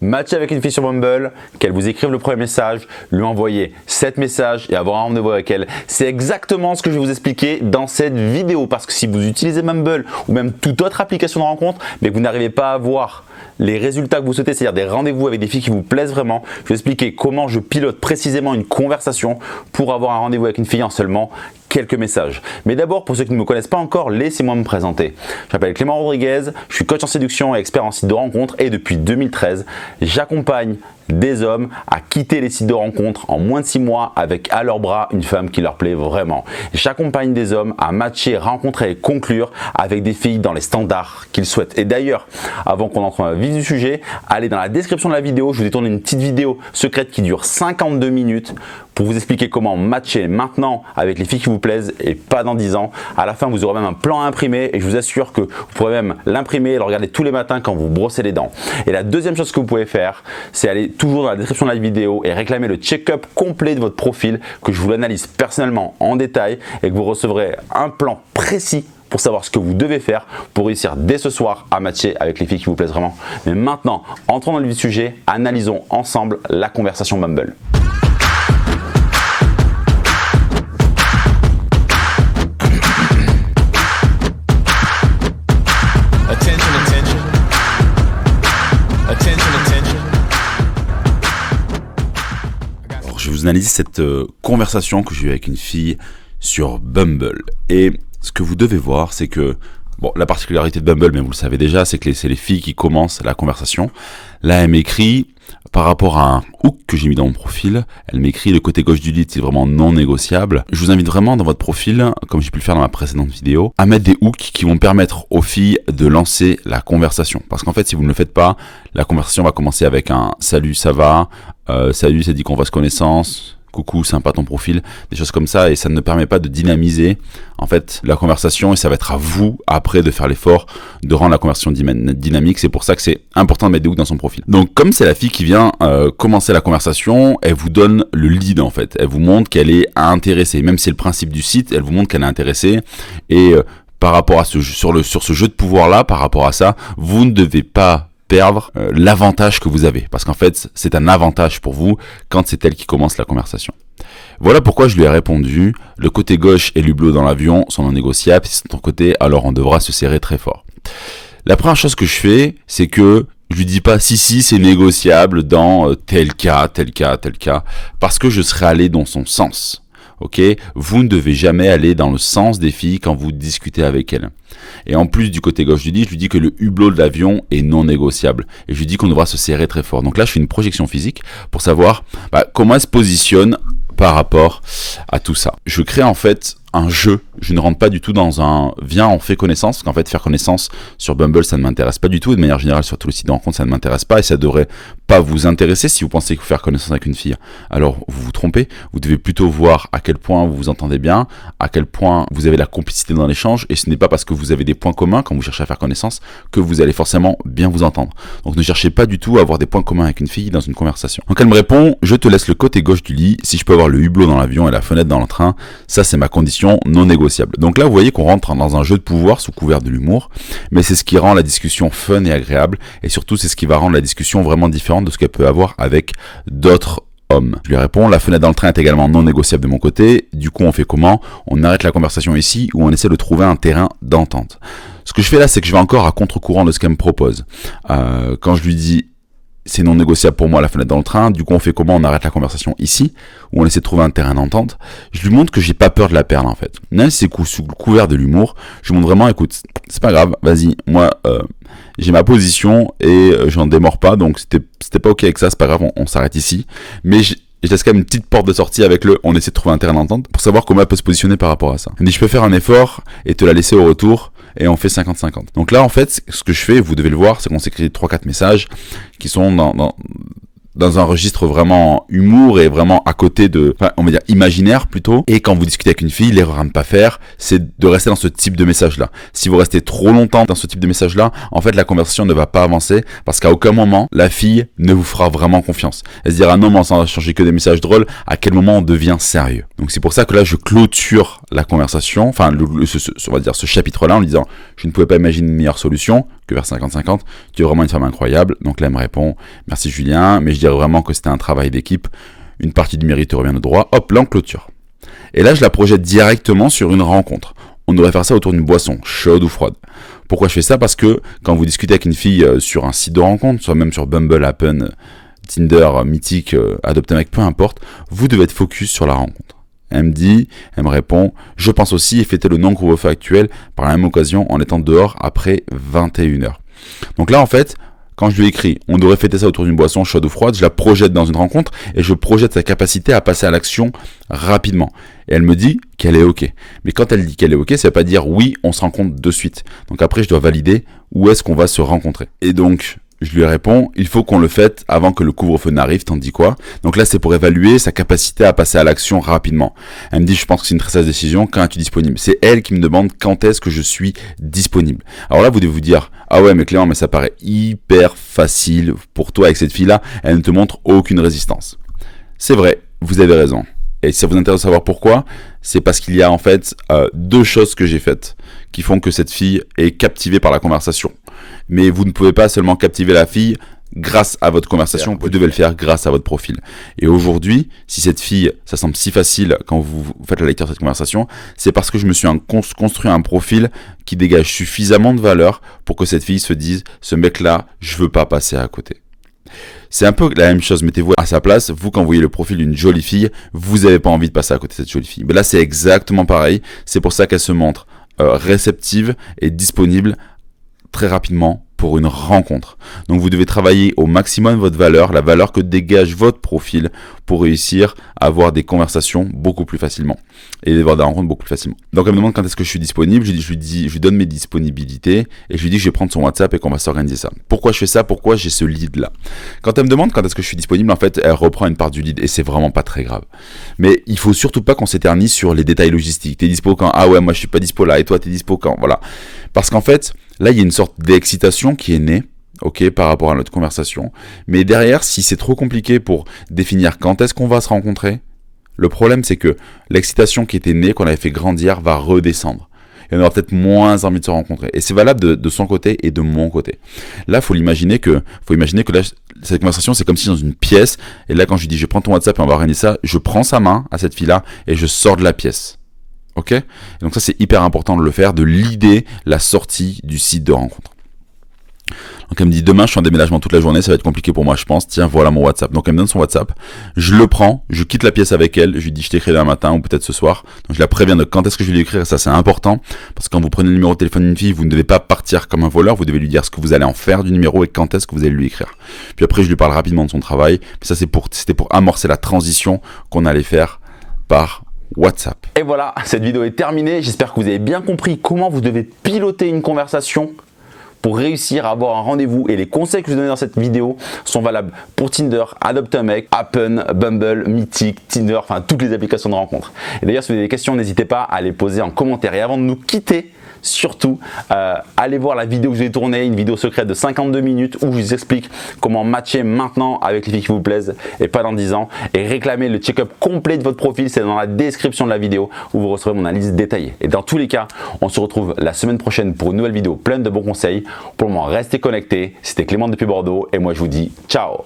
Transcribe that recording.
Matcher avec une fille sur Bumble, qu'elle vous écrive le premier message, lui envoyer 7 messages et avoir un rendez-vous avec elle. C'est exactement ce que je vais vous expliquer dans cette vidéo. Parce que si vous utilisez Bumble ou même toute autre application de rencontre, mais que vous n'arrivez pas à avoir les résultats que vous souhaitez, c'est-à-dire des rendez-vous avec des filles qui vous plaisent vraiment, je vais expliquer comment je pilote précisément une conversation pour avoir un rendez-vous avec une fille en seulement quelques messages. Mais d'abord, pour ceux qui ne me connaissent pas encore, laissez-moi me présenter. Je m'appelle Clément Rodriguez, je suis coach en séduction et expert en site de rencontre et depuis 2013, j'accompagne des hommes à quitter les sites de rencontres en moins de 6 mois avec à leurs bras une femme qui leur plaît vraiment. J'accompagne des hommes à matcher, rencontrer et conclure avec des filles dans les standards qu'ils souhaitent. Et d'ailleurs, avant qu'on entre dans le vif du sujet, allez dans la description de la vidéo, je vous ai tourné une petite vidéo secrète qui dure 52 minutes pour vous expliquer comment matcher maintenant avec les filles qui vous plaisent et pas dans 10 ans. À la fin, vous aurez même un plan à imprimer et je vous assure que vous pourrez même l'imprimer et le regarder tous les matins quand vous brossez les dents. Et la deuxième chose que vous pouvez faire, c'est aller toujours dans la description de la vidéo et réclamer le check-up complet de votre profil, que je vous l'analyse personnellement en détail et que vous recevrez un plan précis pour savoir ce que vous devez faire pour réussir dès ce soir à matcher avec les filles qui vous plaisent vraiment. Mais maintenant, entrons dans le vif du sujet, analysons ensemble la conversation Bumble. Je vous analyse cette conversation que j'ai eue avec une fille sur Bumble. Et ce que vous devez voir, c'est que, bon, la particularité de Bumble, mais vous le savez déjà, c'est que c'est les filles qui commencent la conversation. Là, elle m'écrit, par rapport à un hook que j'ai mis dans mon profil, elle m'écrit le côté gauche du lead, c'est vraiment non négociable. Je vous invite vraiment dans votre profil, comme j'ai pu le faire dans ma précédente vidéo, à mettre des hooks qui vont permettre aux filles de lancer la conversation. Parce qu'en fait, si vous ne le faites pas, la conversation va commencer avec un « salut, ça va »,« salut, ça dit qu'on fasse connaissance », coucou, sympa ton profil, des choses comme ça, et ça ne permet pas de dynamiser en fait la conversation, et ça va être à vous après de faire l'effort de rendre la conversation dynamique. C'est pour ça que c'est important de mettre des hooks dans son profil. Donc comme c'est la fille qui vient commencer la conversation, elle vous donne le lead en fait, elle vous montre qu'elle est intéressée, même si c'est le principe du site, elle vous montre qu'elle est intéressée, et par rapport à sur ce jeu de pouvoir là, par rapport à ça, vous ne devez pas perdre l'avantage que vous avez, parce qu'en fait c'est un avantage pour vous quand c'est elle qui commence la conversation. Voilà pourquoi je lui ai répondu: le côté gauche et l'hublot dans l'avion sont non négociables, si c'est ton côté alors on devra se serrer très fort. La première chose que je fais, c'est que je lui dis pas si c'est négociable dans tel cas, parce que je serai allé dans son sens. Ok, vous ne devez jamais aller dans le sens des filles quand vous discutez avec elles. Et en plus du côté gauche du lit, je lui dis que le hublot de l'avion est non négociable. Et je lui dis qu'on devra se serrer très fort. Donc là, je fais une projection physique pour savoir comment elle se positionne par rapport à tout ça. Je crée en fait un jeu. Je ne rentre pas du tout dans un viens on fait connaissance, parce qu'en fait faire connaissance sur Bumble ça ne m'intéresse pas du tout, et de manière générale sur tous les sites de rencontre ça ne m'intéresse pas, et ça devrait pas vous intéresser. Si vous pensez que faire connaissance avec une fille, alors vous vous trompez. Vous devez plutôt voir à quel point vous vous entendez bien, à quel point vous avez la complicité dans l'échange, et ce n'est pas parce que vous avez des points communs quand vous cherchez à faire connaissance que vous allez forcément bien vous entendre. Donc ne cherchez pas du tout à avoir des points communs avec une fille dans une conversation. Donc elle me répond: je te laisse le côté gauche du lit, si je peux avoir le hublot dans l'avion et la fenêtre dans le train, ça c'est ma condition non négociable. Donc là vous voyez qu'on rentre dans un jeu de pouvoir sous couvert de l'humour, mais c'est ce qui rend la discussion fun et agréable, et surtout c'est ce qui va rendre la discussion vraiment différente de ce qu'elle peut avoir avec d'autres hommes. Je lui réponds: la fenêtre dans le train est également non négociable de mon côté, du coup on fait comment? On arrête la conversation ici ou on essaie de trouver un terrain d'entente? Ce que je fais là, c'est que je vais encore à contre-courant de ce qu'elle me propose. Quand je lui dis c'est non négociable pour moi la fenêtre dans le train, du coup on fait comment? On arrête la conversation ici ou on essaie de trouver un terrain d'entente? Je lui montre que j'ai pas peur de la perdre en fait. Même si c'est sous le couvert de l'humour, je lui montre vraiment: écoute, c'est pas grave, vas-y, moi j'ai ma position et j'en démords pas, donc c'était pas ok avec ça, c'est pas grave, on s'arrête ici. Mais je laisse quand même une petite porte de sortie avec on essaie de trouver un terrain d'entente pour savoir comment elle peut se positionner par rapport à ça. Elle me dit: je peux faire un effort et te la laisser au retour, et on fait 50-50. Donc là en fait ce que je fais, vous devez le voir, c'est qu'on s'écrit 3-4 messages qui sont dans un registre vraiment humour et vraiment à côté de, enfin, on va dire imaginaire plutôt. Et quand vous discutez avec une fille, l'erreur à ne pas faire, c'est de rester dans ce type de message-là. Si vous restez trop longtemps dans ce type de message-là, en fait, la conversation ne va pas avancer parce qu'à aucun moment, la fille ne vous fera vraiment confiance. Elle se dira: non, mais on s'en va changer que des messages drôles. À quel moment on devient sérieux? Donc c'est pour ça que là, je clôture la conversation, enfin, on va dire ce chapitre-là en lui disant: je ne pouvais pas imaginer une meilleure solution. que vers 50-50. Tu es vraiment une femme incroyable. Donc là, elle me répond, merci Julien, mais je dirais vraiment que c'était un travail d'équipe. Une partie du mérite te revient de droit. Hop, là, on clôture. Et là, je la projette directement sur une rencontre. On devrait faire ça autour d'une boisson, chaude ou froide. Pourquoi je fais ça? Parce que quand vous discutez avec une fille sur un site de rencontre, soit même sur Bumble, Happen, Tinder, Mythic, Adopt a Mec, peu importe, vous devez être focus sur la rencontre. Elle me répond, je pense aussi et fêter le non-couvre-feu actuel par la même occasion en étant dehors après 21h. Donc là, en fait, quand je lui écris, on devrait fêter ça autour d'une boisson chaude ou froide, je la projette dans une rencontre et je projette sa capacité à passer à l'action rapidement. Et elle me dit qu'elle est OK. Mais quand elle dit qu'elle est OK, ça ne veut pas dire oui, on se rencontre de suite. Donc après, je dois valider où est-ce qu'on va se rencontrer. Et donc, je lui réponds, il faut qu'on le fasse avant que le couvre-feu n'arrive, t'en dis quoi? Donc là, c'est pour évaluer sa capacité à passer à l'action rapidement. Elle me dit, je pense que c'est une très sage décision, quand es-tu disponible? C'est elle qui me demande quand est-ce que je suis disponible. Alors là, vous devez vous dire, ah ouais, mais Clément, mais ça paraît hyper facile pour toi avec cette fille-là, elle ne te montre aucune résistance. C'est vrai, vous avez raison. Et si ça vous intéresse de savoir pourquoi, c'est parce qu'il y a en fait deux choses que j'ai faites qui font que cette fille est captivée par la conversation. Mais vous ne pouvez pas seulement captiver la fille grâce à votre conversation, vous devez le faire grâce à votre profil. Et aujourd'hui, si cette fille, ça semble si facile quand vous faites la lecture de cette conversation, c'est parce que je me suis construit un profil qui dégage suffisamment de valeur pour que cette fille se dise, ce mec-là, je veux pas passer à côté. C'est un peu la même chose, mettez-vous à sa place, vous quand vous voyez le profil d'une jolie fille, vous n'avez pas envie de passer à côté de cette jolie fille. Mais là c'est exactement pareil, c'est pour ça qu'elle se montre réceptive et disponible très rapidement pour une rencontre. Donc vous devez travailler au maximum votre valeur, la valeur que dégage votre profil pour réussir à avoir des conversations beaucoup plus facilement et avoir des rencontres beaucoup plus facilement. Donc elle me demande quand est-ce que je suis disponible, je lui donne mes disponibilités et je lui dis que je vais prendre son WhatsApp et qu'on va s'organiser ça. Pourquoi je fais ça? Pourquoi j'ai ce lead là? Quand elle me demande quand est-ce que je suis disponible, en fait, elle reprend une part du lead et c'est vraiment pas très grave. Mais il faut surtout pas qu'on s'éternise sur les détails logistiques. T'es dispo quand? Ah ouais, moi je suis pas dispo là et toi t'es dispo quand? Voilà. Parce qu'en fait, là il y a une sorte d'excitation qui est née, ok, par rapport à notre conversation. Mais derrière, si c'est trop compliqué pour définir quand est-ce qu'on va se rencontrer, le problème c'est que l'excitation qui était née, qu'on avait fait grandir, va redescendre. Et on aura peut-être moins envie de se rencontrer. Et c'est valable de son côté et de mon côté. Là, faut imaginer que là, cette conversation, c'est comme si dans une pièce, et là, quand je lui dis, je prends ton WhatsApp et on va organiser ça, je prends sa main à cette fille-là et je sors de la pièce. Ok? Et donc ça, c'est hyper important de le faire, de leader la sortie du site de rencontre. Donc elle me dit, demain je suis en déménagement toute la journée, ça va être compliqué pour moi je pense, tiens voilà mon WhatsApp. Donc elle me donne son WhatsApp, je le prends, je quitte la pièce avec elle, je lui dis je t'écris demain matin ou peut-être ce soir. Donc je la préviens de quand est-ce que je vais lui écrire, et ça c'est important, parce que quand vous prenez le numéro de téléphone d'une fille, vous ne devez pas partir comme un voleur, vous devez lui dire ce que vous allez en faire du numéro et quand est-ce que vous allez lui écrire. Puis après je lui parle rapidement de son travail, puis ça c'était pour amorcer la transition qu'on allait faire par WhatsApp. Et voilà, cette vidéo est terminée, j'espère que vous avez bien compris comment vous devez piloter une conversation pour réussir à avoir un rendez-vous, et les conseils que je vous ai donnés dans cette vidéo sont valables pour Tinder, Adopt a Mec, Happen, Bumble, Mythic, Tinder, enfin toutes les applications de rencontre. Et d'ailleurs, si vous avez des questions, n'hésitez pas à les poser en commentaire. Et avant de nous quitter, surtout, allez voir la vidéo que je vous ai tournée, une vidéo secrète de 52 minutes où je vous explique comment matcher maintenant avec les filles qui vous plaisent et pas dans 10 ans. Et réclamez le check-up complet de votre profil, c'est dans la description de la vidéo où vous recevrez mon analyse détaillée. Et dans tous les cas, on se retrouve la semaine prochaine pour une nouvelle vidéo pleine de bons conseils. Pour le moment, restez connectés. C'était Clément depuis Bordeaux et moi je vous dis ciao.